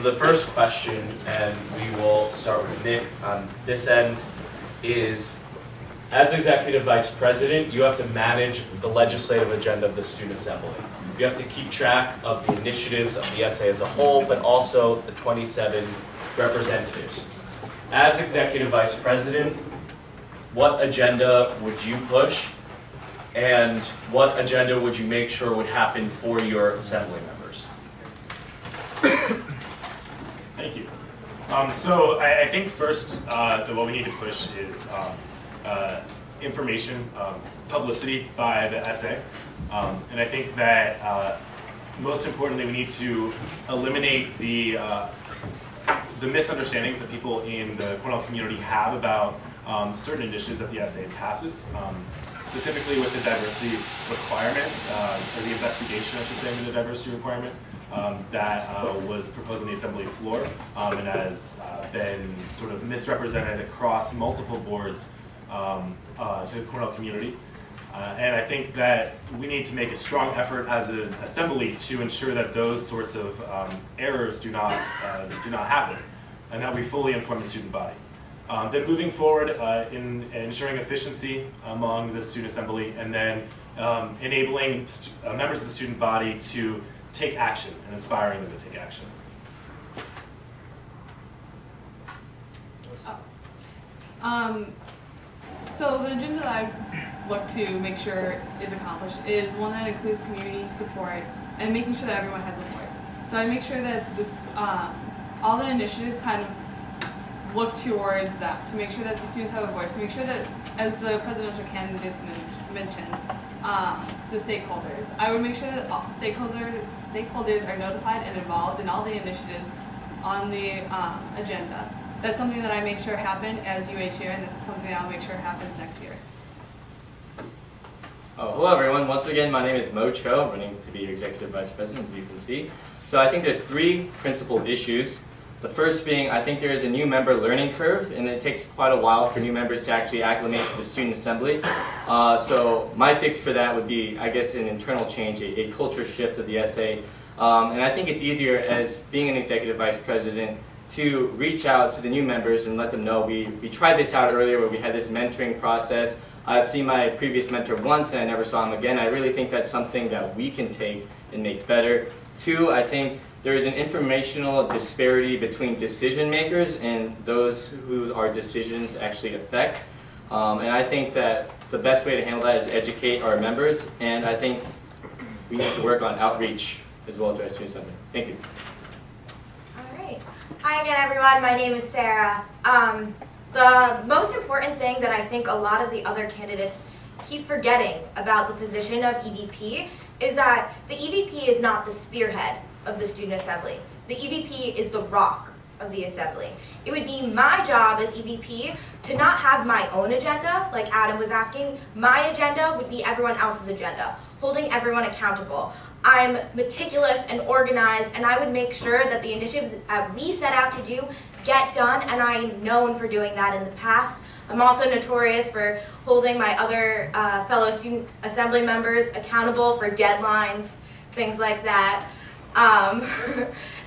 So the first question, and we will start with Nick on this end, is as Executive Vice President, you have to manage the legislative agenda of the Student Assembly. You have to keep track of the initiatives of the SA as a whole, but also the 27 representatives. As Executive Vice President, what agenda would you push, and what agenda would you make sure would happen for your Assembly members? Thank you. So I think first what we need to push is information, publicity by the SA. And I think that most importantly, we need to eliminate the misunderstandings that people in the Cornell community have about certain initiatives that the SA passes, specifically with the diversity requirement, or the investigation, I should say, into the diversity requirement that was proposed on the Assembly floor and has been sort of misrepresented across multiple boards to the Cornell community. And I think that we need to make a strong effort as an Assembly to ensure that those sorts of errors do not happen, and that we fully inform the student body. Then moving forward in ensuring efficiency among the Student Assembly, and then enabling members of the student body to take action and inspiring them to take action. So the agenda that I look to make sure is accomplished is one that includes community support and making sure that everyone has a voice. So I make sure that this, all the initiatives kind of look towards that, to make sure that the students have a voice, to make sure that, as the presidential candidates mentioned, the stakeholders. I would make sure that all stakeholders are notified and involved in all the initiatives on the agenda. That's something that I make sure happen as UA chair, and that's something that I'll make sure happens next year. Hello everyone, once again my name is Mo Cho, running to be Executive Vice President, as you can see. So I think there's three principal issues. The first being, I think there is a new member learning curve, and it takes quite a while for new members to actually acclimate to the Student Assembly. So my fix for that would be, I guess, an internal change, a culture shift of the SA. And I think it's easier as being an Executive Vice President to reach out to the new members and let them know we tried this out earlier where we had this mentoring process. I've seen my previous mentor once and I never saw him again. I really think that's something that we can take and make better. Two, I think there is an informational disparity between decision makers and those who our decisions actually affect. And I think that the best way to handle that is educate our members, and I think we need to work on outreach as well to our Student Assembly. Thank you. Hi again, everyone. My name is Sarah. The most important thing that I think a lot of the other candidates keep forgetting about the position of EVP is that the EVP is not the spearhead of the Student Assembly. The EVP is the rock of the Assembly. It would be my job as EVP to not have my own agenda, like Adam was asking. My agenda would be everyone else's agenda, holding everyone accountable. I'm meticulous and organized, and I would make sure that the initiatives that we set out to do get done, and I'm known for doing that in the past. I'm also notorious for holding my other fellow Student Assembly members accountable for deadlines, things like that.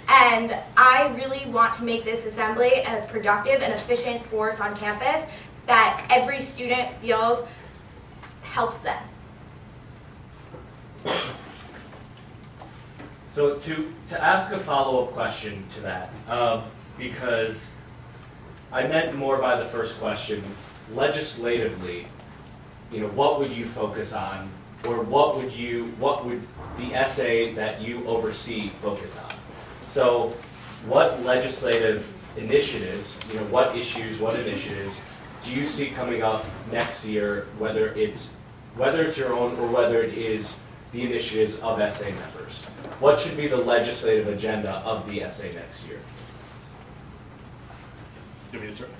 And I really want to make this assembly a productive and efficient force on campus that every student feels helps them. So to ask a follow-up question to that, because I meant more by the first question, legislatively, what would you focus on, or what would the essay that you oversee focus on? So what legislative initiatives, what issues, what initiatives do you see coming up next year, whether it's your own or whether it is the initiatives of SA members? What should be the legislative agenda of the SA next year? Do you want me to start?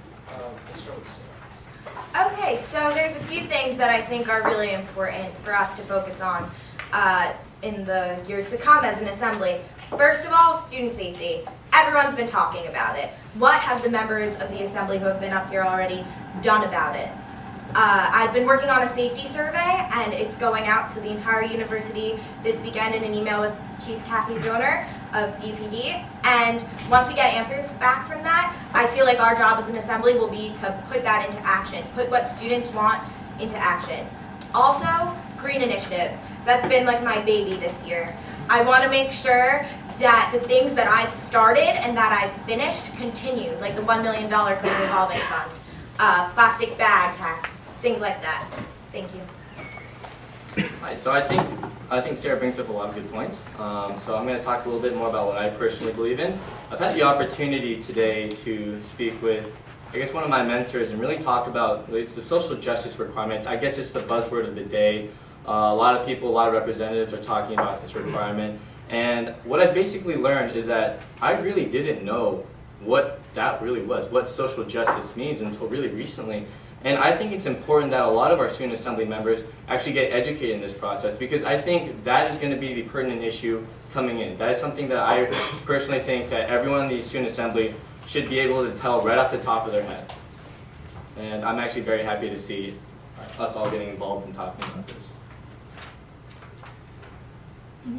Let's start with Sarah. Okay, so there's a few things that I think are really important for us to focus on in the years to come as an assembly. First of all, student safety. Everyone's been talking about it. What have the members of the assembly who have been up here already done about it? I've been working on a safety survey, and it's going out to the entire university this weekend in an email with Chief Kathy Zoner. of CPD. And once we get answers back from that, I feel like our job as an assembly will be to put that into action, put what students want into action. Also, green initiatives. That's been like my baby this year. I want to make sure that the things that I've started and that I've finished continue, like the $1 million clean revolving fund, plastic bag tax, things like that. Thank you. Hi, so I think Sarah brings up a lot of good points. So I'm going to talk a little bit more about what I personally believe in. I've had the opportunity today to speak with, I guess, one of my mentors and really talk about the social justice requirement. I guess it's the buzzword of the day. A lot of people, a lot of representatives are talking about this requirement. And what I basically learned is that I really didn't know what that really was, what social justice means until really recently. And I think it's important that a lot of our student assembly members actually get educated in this process, because I think that is going to be the pertinent issue coming in. That is something that I personally think that everyone in the student assembly should be able to tell right off the top of their head. And I'm actually very happy to see us all getting involved in talking about this.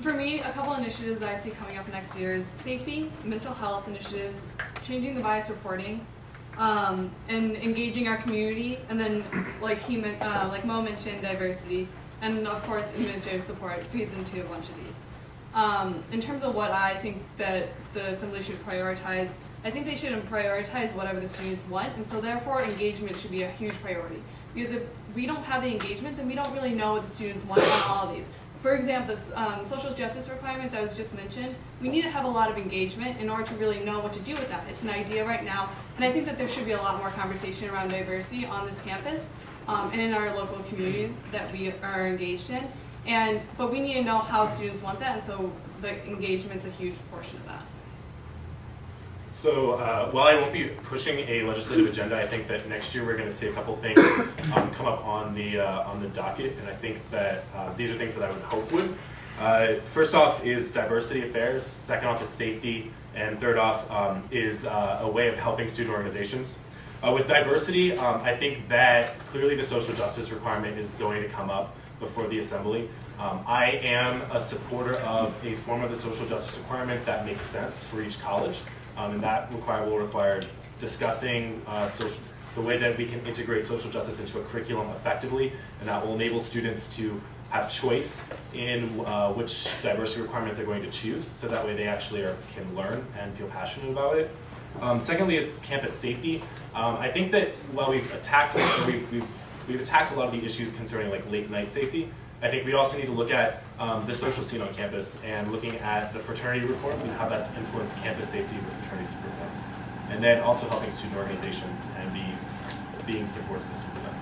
For me, a couple initiatives I see coming up next year is safety, mental health initiatives, changing the bias reporting, and engaging our community, and then like Mo mentioned, diversity, and of course administrative support feeds into a bunch of these. In terms of what I think that the assembly should prioritize, I think they should prioritize whatever the students want, and so therefore engagement should be a huge priority. Because if we don't have the engagement, then we don't really know what the students want on all of these. For example, the social justice requirement that was just mentioned, we need to have a lot of engagement in order to really know what to do with that. It's an idea right now, and I think that there should be a lot more conversation around diversity on this campus and in our local communities that we are engaged in. But we need to know how students want that, and so the engagement's a huge portion of that. So while I won't be pushing a legislative agenda, I think that next year we're going to see a couple things come up on the docket, and I think that these are things that I would hope would. First off is diversity affairs, second off is safety, and third off is a way of helping student organizations. With diversity, I think that clearly the social justice requirement is going to come up before the assembly. I am a supporter of a form of the social justice requirement that makes sense for each college. And that will require discussing the way that we can integrate social justice into a curriculum effectively, and that will enable students to have choice in which diversity requirement they're going to choose, so that way they actually can learn and feel passionate about it. Secondly is campus safety. I think that while we've attacked a lot of the issues concerning like late night safety, I think we also need to look at the social scene on campus and looking at the fraternity reforms and how that's influenced campus safety with fraternity reforms. And then also helping student organizations and being a support system for them.